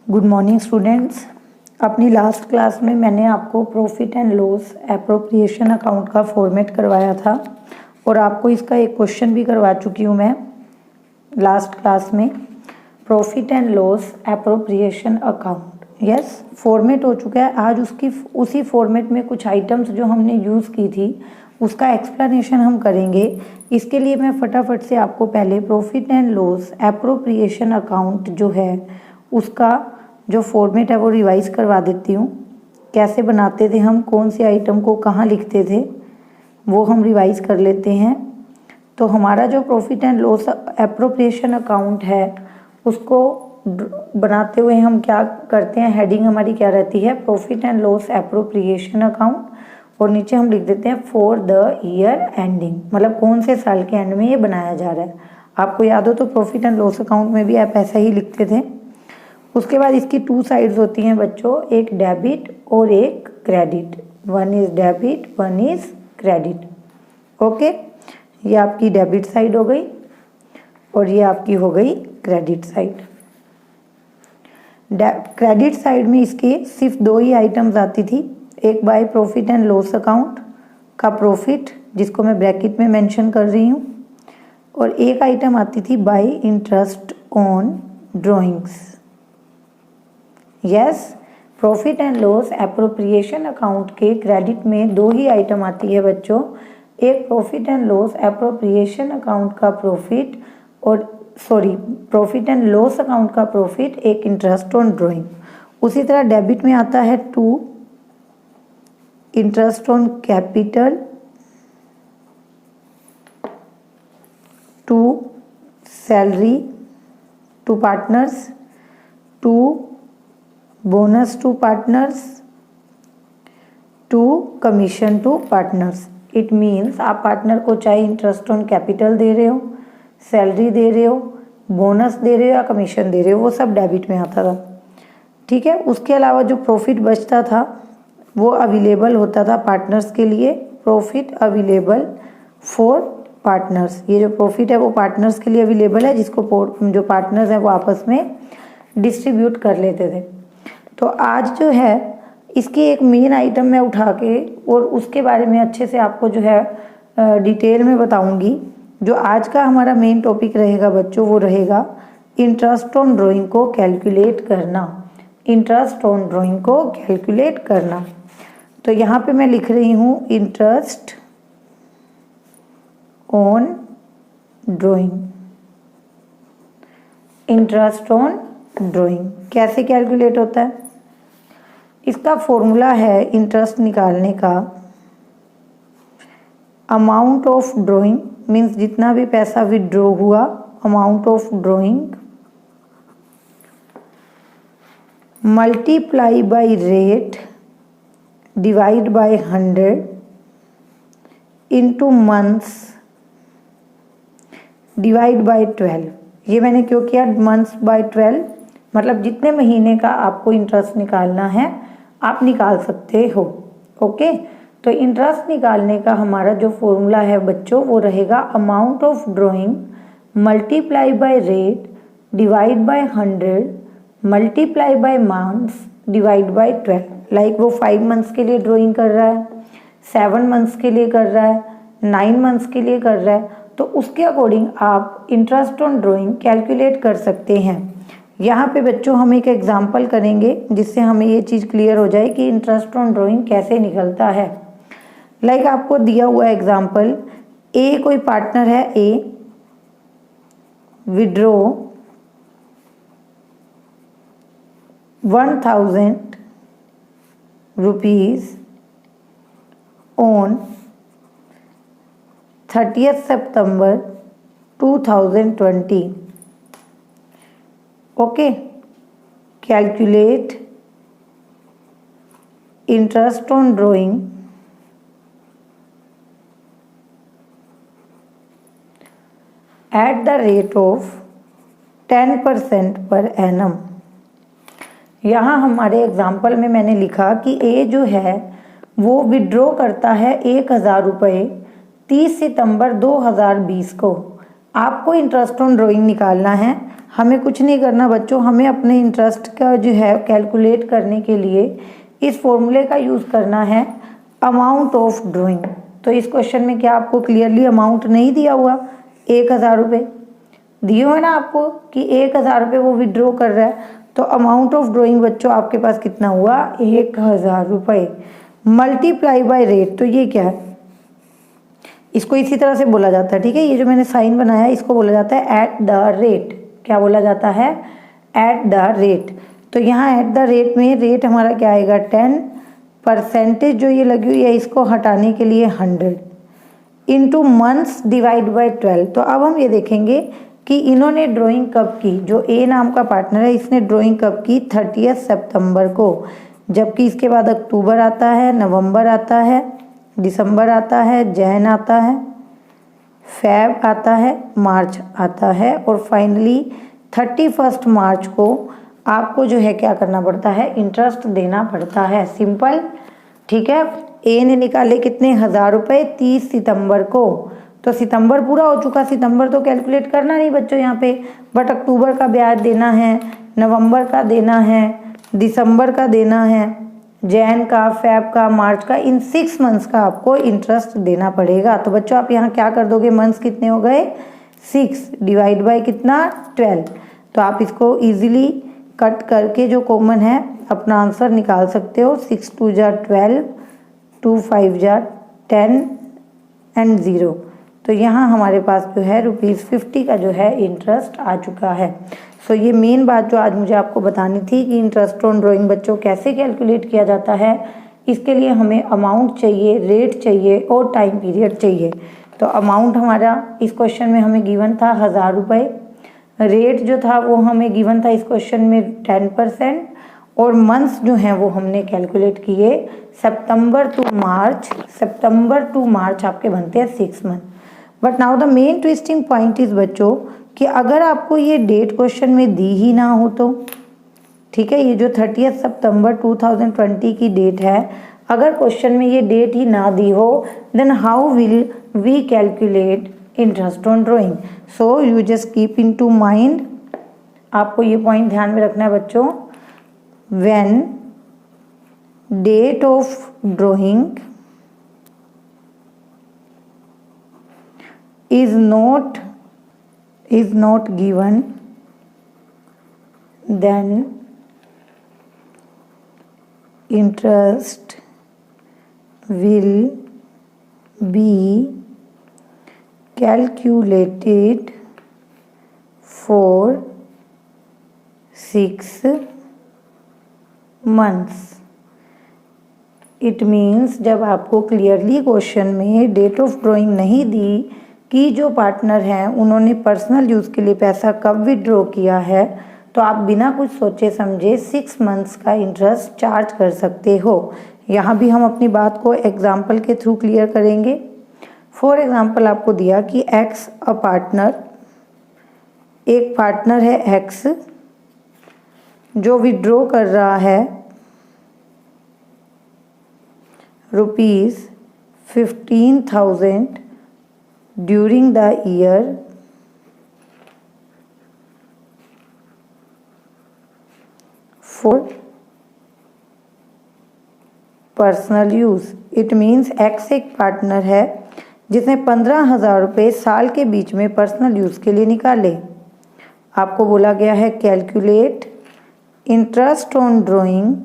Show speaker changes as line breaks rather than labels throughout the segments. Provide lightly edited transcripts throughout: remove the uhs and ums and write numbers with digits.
Good morning students. अपनी last class में मैंने आपको profit and loss appropriation account का फॉर्मेट करवाया था और आपको इसका एक क्वेश्चन भी करवा चुकी हूँ मैं लास्ट क्लास में। Profit and loss appropriation account yes format हो चुका है। आज उसी फॉर्मेट में कुछ आइटम्स जो हमने यूज़ की थी उसका एक्सप्लेनेशन हम करेंगे। इसके लिए मैं फटाफट से आपको पहले profit and loss appropriation account जो है उसका जो फॉर्मेट है वो रिवाइज करवा देती हूँ। कैसे बनाते थे हम, कौन से आइटम को कहाँ लिखते थे, वो हम रिवाइज कर लेते हैं। तो हमारा जो profit and loss appropriation account है उसको बनाते हुए हम क्या करते हैं, हेडिंग हमारी क्या रहती है, profit and loss appropriation account, और नीचे हम लिख देते हैं फॉर द ईयर एंडिंग, मतलब कौन से साल के एंड में ये बनाया जा रहा है। आपको याद हो तो प्रॉफिट एंड लॉस अकाउंट में भी आप ऐसा ही लिखते थे। उसके बाद इसकी टू साइड्स होती हैं बच्चों, एक डेबिट और एक credit. One is debit, one is credit. Okay, ये आपकी डेबिट साइड हो गई और ये आपकी हो गई क्रेडिट साइड। क्रेडिट साइड में इसके सिर्फ दो ही आइटम्स आती थी, एक by profit and loss account का प्रॉफिट जिसको मैं ब्रैकेट में मेंशन कर रही हूँ, और एक आइटम आती थी by interest on drawings. Yes, profit and loss appropriation account के क्रेडिट में दो ही आइटम आती है बच्चों, एक profit and loss appropriation account का प्रॉफिट और प्रॉफिट एंड लॉस अकाउंट का प्रॉफिट, एक इंटरेस्ट ऑन ड्राइंग। उसी तरह डेबिट में आता है to interest on capital, to salary to partners, to bonus to partners, to commission to partners. It means आप पार्टनर को चाहे इंटरेस्ट ऑन कैपिटल दे रहे हो, सैलरी दे रहे हो, बोनस दे रहे हो या कमीशन दे रहे हो, वो सब डेबिट में आता था। ठीक है, उसके अलावा जो प्रॉफिट बचता था वो अवेलेबल होता था पार्टनर्स के लिए, प्रॉफिट अवेलेबल फॉर पार्टनर्स। ये जो प्रॉफिट है वो पार्टनर्स के लिए अवेलेबल है, जिसको जो पार्टनर्स हैं वो आपस में डिस्ट्रीब्यूट कर लेते थे। तो आज जो है इसकी एक मेन आइटम मैं उठा के और उसके बारे में अच्छे से आपको जो है डिटेल में बताऊंगी। जो आज का हमारा मेन टॉपिक रहेगा बच्चों वो रहेगा इंटरेस्ट ऑन ड्राइंग को कैलकुलेट करना। इंटरेस्ट ऑन ड्राइंग को कैलकुलेट करना। तो यहाँ पे मैं लिख रही हूँ interest on drawing. Interest on drawing कैसे कैलकुलेट होता है, इसका फॉर्मूला है इंटरेस्ट निकालने का, अमाउंट ऑफ ड्राइंग मीन्स जितना भी पैसा विड्रॉ हुआ, amount of drawing multiply by rate divide by 100 into months divide by 12। ये मैंने क्यों किया मंथ्स बाय 12, मतलब जितने महीने का आपको इंटरेस्ट निकालना है आप निकाल सकते हो। ओके, तो इंटरेस्ट निकालने का हमारा जो फॉर्मूला है बच्चों वो रहेगा amount of drawing multiply by rate divide by 100 multiply by months divide by 12। Like वो 5 मंथ्स के लिए ड्राइंग कर रहा है, 7 मंथ्स के लिए कर रहा है, 9 मंथ्स के लिए कर रहा है, तो उसके अकॉर्डिंग आप इंटरेस्ट ऑन ड्राइंग कैलकुलेट कर सकते हैं। यहाँ पे बच्चों हम एक एग्जांपल करेंगे जिससे हमें ये चीज़ क्लियर हो जाए कि इंटरेस्ट ऑन ड्राइंग कैसे निकलता है। लाइक आपको दिया हुआ एग्जांपल, ए कोई पार्टनर है, A withdraw 1000 rupees on 30th September 2020। Okay, calculate interest on drawing at the rate of 10% per annum. यहाँ हमारे एग्जाम्पल में मैंने लिखा कि ए जो है वो विड्रॉ करता है 1000 रुपये 30 सितंबर 2020 को आपको इंटरेस्ट ऑन ड्राइंग निकालना है। हमें कुछ नहीं करना बच्चों, हमें अपने इंटरेस्ट का जो है कैलकुलेट करने के लिए इस फॉर्मूले का यूज़ करना है, अमाउंट ऑफ ड्राइंग। तो इस क्वेश्चन में क्या आपको क्लियरली अमाउंट नहीं दिया हुआ? 1000 रुपये दिए हुए ना आपको कि 1000 रुपये वो विड्रॉ कर रहा है, तो अमाउंट ऑफ ड्राइंग बच्चों आपके पास कितना हुआ? 1000 रुपये मल्टीप्लाई बाय रेट। तो ये क्या है? इसको इसी तरह से बोला जाता है, ठीक है, ये जो मैंने साइन बनाया इसको बोला जाता है एट द रेट। क्या बोला जाता है? Eight the rate. तो यहाँ एट द रेट में रेट हमारा क्या आएगा? 10, परसेंटेज जो ये लगी हुई है इसको हटाने के लिए 100 इंटू मंथ्स डिवाइड बाय 12। तो अब हम ये देखेंगे कि इन्होंने ड्राइंग कब की, जो ए नाम का पार्टनर है इसने ड्राइंग कब की? 30 सितंबर को, जबकि इसके बाद अक्टूबर आता है, नवंबर आता है, दिसंबर आता है, जैन आता है, फेब आता है, मार्च आता है, और फाइनली 31 मार्च को आपको जो है क्या करना पड़ता है? इंटरेस्ट देना पड़ता है। सिंपल, ठीक है। ए ने निकाले कितने? 1000 रुपये 30 सितंबर को, तो सितंबर पूरा हो चुका, सितंबर तो कैलकुलेट करना नहीं बच्चों यहाँ पे, बट अक्टूबर का ब्याज देना है, नवंबर का देना है, दिसंबर का देना है, जैन का, फेब का, मार्च का, इन 6 मंथ्स का आपको इंटरेस्ट देना पड़ेगा। तो बच्चों आप यहाँ क्या कर दोगे? मंथ्स कितने हो गए? 6 डिवाइड बाय कितना? 12। तो आप इसको इजीली कट करके जो कॉमन है अपना आंसर निकाल सकते हो। 6 2 जा 12, 2 5 जा 10 एंड 0। तो यहाँ हमारे पास जो है ₹50 का जो है इंटरेस्ट आ चुका है। सो ये मेन बात जो आज मुझे आपको बतानी थी कि इंटरेस्ट ऑन ड्राइंग बच्चों कैसे कैलकुलेट किया जाता है। इसके लिए हमें अमाउंट चाहिए, रेट चाहिए और टाइम पीरियड चाहिए। तो अमाउंट हमारा इस क्वेश्चन में हमें गिवन था 1000 रुपये, रेट जो था वो हमें गिवन था इस क्वेश्चन में 10%, और मंथ्स जो हैं वो हमने कैलकुलेट किए सितंबर टू मार्च आपके बनते हैं 6 month. But now the main twisting point is बच्चों कि अगर आपको ये डेट क्वेश्चन में दी ही ना हो तो, ठीक है, ये जो 30 सितंबर 2020 की डेट है, अगर क्वेश्चन में ये डेट ही ना दी हो, then how will we calculate interest on drawing? So you just keep in to mind, आपको ये पॉइंट ध्यान में रखना है बच्चों, when date of drawing is not given, then interest will be calculated for 6 months। It means जब आपको clearly question में डेट ऑफ ड्राइंग नहीं दी कि जो पार्टनर हैं उन्होंने पर्सनल यूज़ के लिए पैसा कब विड्रॉ किया है, तो आप बिना कुछ सोचे समझे 6 मंथ्स का इंटरेस्ट चार्ज कर सकते हो। यहाँ भी हम अपनी बात को एग्जाम्पल के थ्रू क्लियर करेंगे। फॉर एग्जाम्पल आपको दिया कि एक्स एक पार्टनर है एक्स जो विड्रॉ कर रहा है ₹15,000 during the year for personal use. It means x एक पार्टनर है जिसने 15,000 रुपये साल के बीच में पर्सनल यूज़ के लिए निकाले। आपको बोला गया है calculate interest on drawing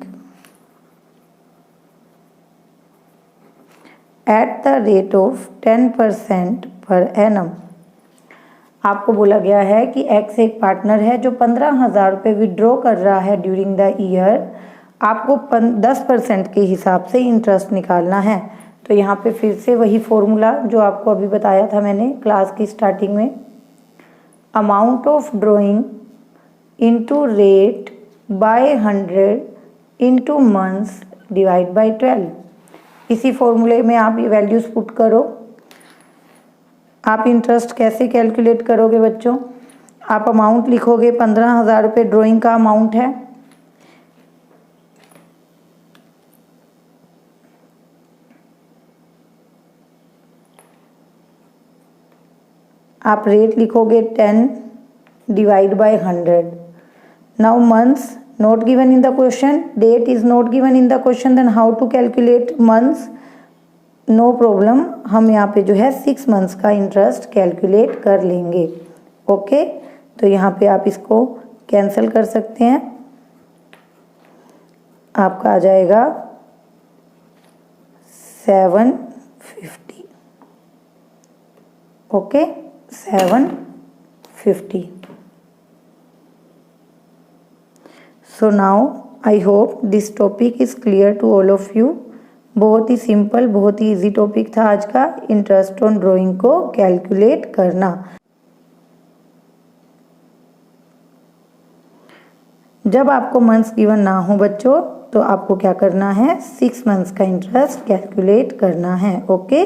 at the rate of 10% per annum. आपको बोला गया है कि एक्स एक पार्टनर है जो 15,000 रुपये विड्रॉ कर रहा है ड्यूरिंग द ईयर, आपको 10% के हिसाब से इंटरेस्ट निकालना है। तो यहाँ पे फिर से वही फॉर्मूला जो आपको अभी बताया था मैंने क्लास की स्टार्टिंग में, amount of drawing into rate by 100 into months divide by 12। इसी फॉर्मूले में आप ये वैल्यूज पुट करो। आप इंटरेस्ट कैसे कैलकुलेट करोगे बच्चों? आप अमाउंट लिखोगे, 15,000 रुपये ड्राइंग का अमाउंट है, आप रेट लिखोगे 10 divide by 100। Now months not given in the question, date is not given in the question, then how to calculate months? No problem, हम यहाँ पे जो है 6 मंथ्स का इंटरेस्ट कैलकुलेट कर लेंगे। ओके, तो यहाँ पे आप इसको कैंसिल कर सकते हैं, आपका आ जाएगा 750। Okay, 750। So now I hope this topic is clear to all of you. बहुत ही सिंपल, बहुत ही इजी टॉपिक था आज का, इंटरेस्ट ऑन ड्राइंग को कैलकुलेट करना। जब आपको मंथ्स गिवन ना हो बच्चों, तो आपको क्या करना है, 6 मंथ्स का इंटरेस्ट कैलकुलेट करना है। ओके।